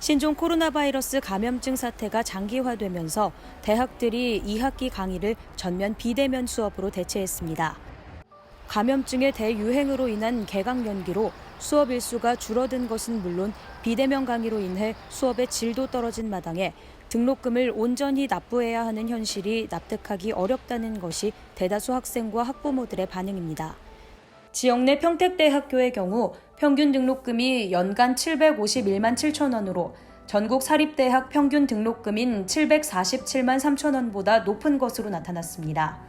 신종 코로나 바이러스 감염증 사태가 장기화되면서 대학들이 2학기 강의를 전면 비대면 수업으로 대체했습니다. 감염증의 대유행으로 인한 개강 연기로 수업 일수가 줄어든 것은 물론 비대면 강의로 인해 수업의 질도 떨어진 마당에 등록금을 온전히 납부해야 하는 현실이 납득하기 어렵다는 것이 대다수 학생과 학부모들의 반응입니다. 지역 내 평택대학교의 경우 평균 등록금이 연간 751만 7천 원으로 전국 사립대학 평균 등록금인 747만 3천 원보다 높은 것으로 나타났습니다.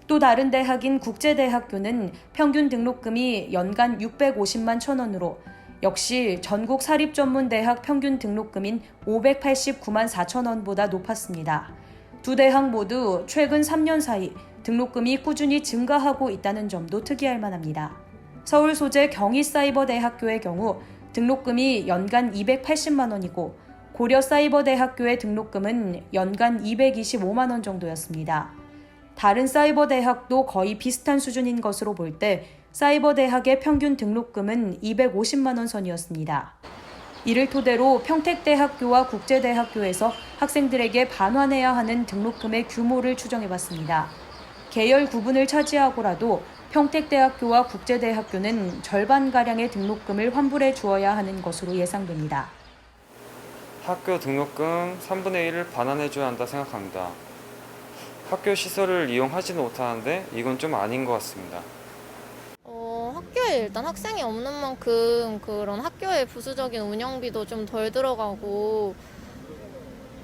또 다른 대학인 국제대학교는 평균 등록금이 연간 650만 1천 원으로 역시 전국 사립전문대학 평균 등록금인 589만 4천 원보다 높았습니다. 두 대학 모두 최근 3년 사이 등록금이 꾸준히 증가하고 있다는 점도 특이할 만합니다. 서울 소재 경희사이버대학교의 경우 등록금이 연간 280만 원이고 고려사이버대학교의 등록금은 연간 225만 원 정도였습니다. 다른 사이버대학도 거의 비슷한 수준인 것으로 볼 때 사이버대학의 평균 등록금은 250만 원 선이었습니다. 이를 토대로 평택대학교와 국제대학교에서 학생들에게 반환해야 하는 등록금의 규모를 추정해봤습니다. 계열 구분을 차지하고라도 평택대학교와 국제대학교는 절반가량의 등록금을 환불해 주어야 하는 것으로 예상됩니다. 학교 등록금 3분의 1을 반환해줘야 한다 생각합니다. 학교 시설을 이용하지는 못하는데 이건 좀 아닌 것 같습니다. 학교에 일단 학생이 없는 만큼 그런 학교의 부수적인 운영비도 좀 덜 들어가고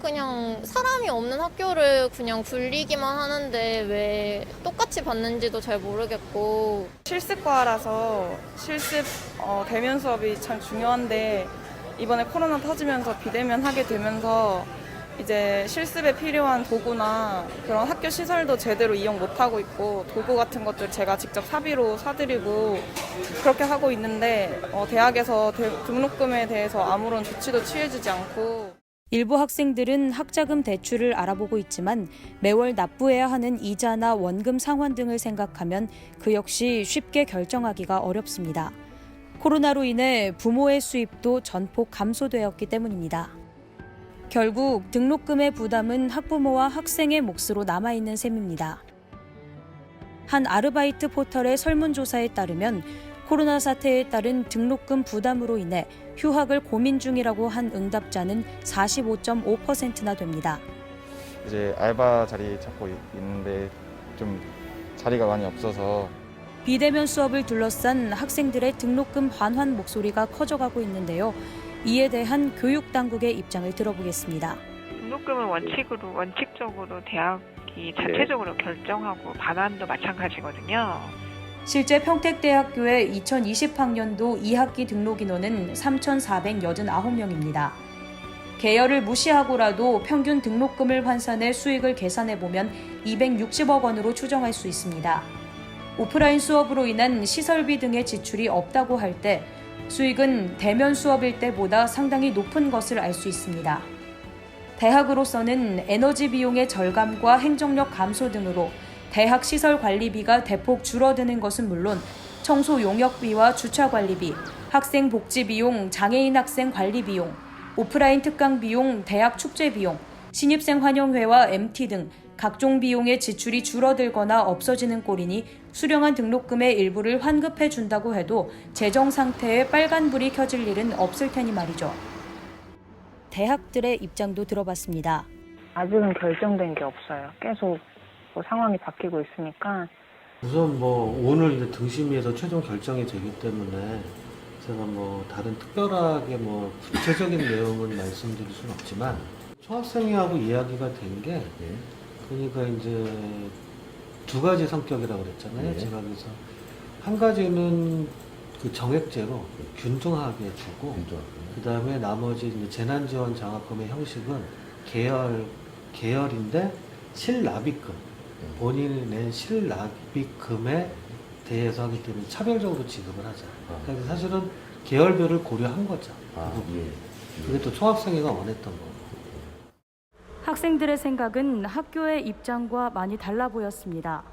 그냥 사람이 없는 학교를 그냥 굴리기만 하는데 왜 똑같이 받는지도 잘 모르겠고. 실습과라서 실습 대면 수업이 참 중요한데 이번에 코로나 터지면서 비대면 하게 되면서 이제 실습에 필요한 도구나 그런 학교 시설도 제대로 이용 못하고 있고 도구 같은 것들 제가 직접 사비로 사드리고 그렇게 하고 있는데 대학에서 등록금에 대해서 아무런 조치도 취해주지 않고 일부 학생들은 학자금 대출을 알아보고 있지만 매월 납부해야 하는 이자나 원금 상환 등을 생각하면 그 역시 쉽게 결정하기가 어렵습니다. 코로나로 인해 부모의 수입도 전폭 감소되었기 때문입니다. 결국 등록금의 부담은 학부모와 학생의 몫으로 남아있는 셈입니다. 한 아르바이트 포털의 설문조사에 따르면 코로나 사태에 따른 등록금 부담으로 인해 휴학을 고민 중이라고 한 응답자는 45.5%나 됩니다. 이제 알바 자리 찾고 있는데 좀 자리가 많이 없어서 비대면 수업을 둘러싼 학생들의 등록금 반환 목소리가 커져가고 있는데요. 이에 대한 교육당국의 입장을 들어보겠습니다. 등록금은 원칙적으로 대학이 자체적으로 결정하고 반환도 마찬가지거든요. 실제 평택대학교의 2020학년도 2학기 등록 인원은 3,489명입니다. 계열을 무시하고라도 평균 등록금을 환산해 수익을 계산해보면 260억 원으로 추정할 수 있습니다. 오프라인 수업으로 인한 시설비 등의 지출이 없다고 할 때 수익은 대면 수업일 때보다 상당히 높은 것을 알 수 있습니다. 대학으로서는 에너지 비용의 절감과 행정력 감소 등으로 대학 시설 관리비가 대폭 줄어드는 것은 물론 청소 용역비와 주차 관리비, 학생 복지 비용, 장애인 학생 관리 비용, 오프라인 특강 비용, 대학 축제 비용, 신입생 환영회와 MT 등 각종 비용의 지출이 줄어들거나 없어지는 꼴이니 수령한 등록금의 일부를 환급해 준다고 해도 재정 상태에 빨간불이 켜질 일은 없을 테니 말이죠. 대학들의 입장도 들어봤습니다. 아직은 결정된 게 없어요. 계속 상황이 바뀌고 있으니까. 우선 오늘 이제 등심위에서 최종 결정이 되기 때문에 제가 다른 특별하게 구체적인 내용은 말씀드릴 수는 없지만 총학생회하고 이야기가 된 게 그러니까 이제 두 가지 성격이라고 그랬잖아요. 제가 그래서 한 가지는 그 정액제로 균등하게 주고 그 다음에 나머지 이제 재난지원 장학금의 형식은 계열인데 실납입금 본인이 낸 실납입금에 대해서 하기 때문에 차별적으로 지급을 하자. 그래서 사실은 계열별을 고려한 거죠. 그게 또 총학생회가 원했던 거고. 학생들의 생각은 학교의 입장과 많이 달라 보였습니다.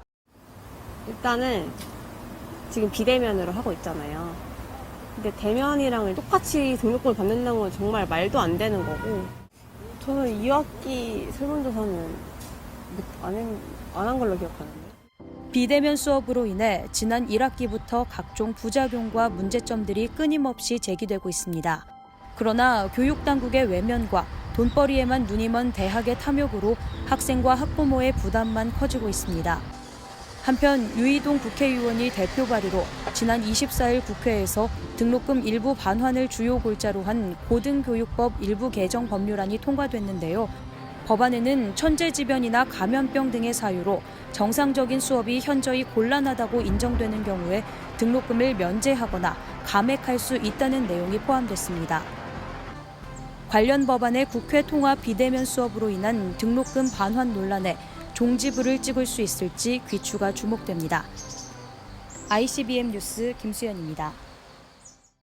일단은 지금 비대면으로 하고 있잖아요. 근데 대면이랑 똑같이 등록금을 받는다는 건 정말 말도 안 되는 거고 저는 2학기 설문조사는 안 한 걸로 기억하는데. 비대면 수업으로 인해 지난 1학기부터 각종 부작용과 문제점들이 끊임없이 제기되고 있습니다. 그러나 교육당국의 외면과 돈벌이에만 눈이 먼 대학의 탐욕으로 학생과 학부모의 부담만 커지고 있습니다. 한편 유이동 국회의원이 대표 발의로 지난 24일 국회에서 등록금 일부 반환을 주요 골자로 한 고등교육법 일부 개정 법률안이 통과됐는데요. 법안에는 천재지변이나 감염병 등의 사유로 정상적인 수업이 현저히 곤란하다고 인정되는 경우에 등록금을 면제하거나 감액할 수 있다는 내용이 포함됐습니다. 관련 법안의 국회 통과 비대면 수업으로 인한 등록금 반환 논란에 종지부를 찍을 수 있을지 귀추가 주목됩니다. ICBM 뉴스 김수연입니다.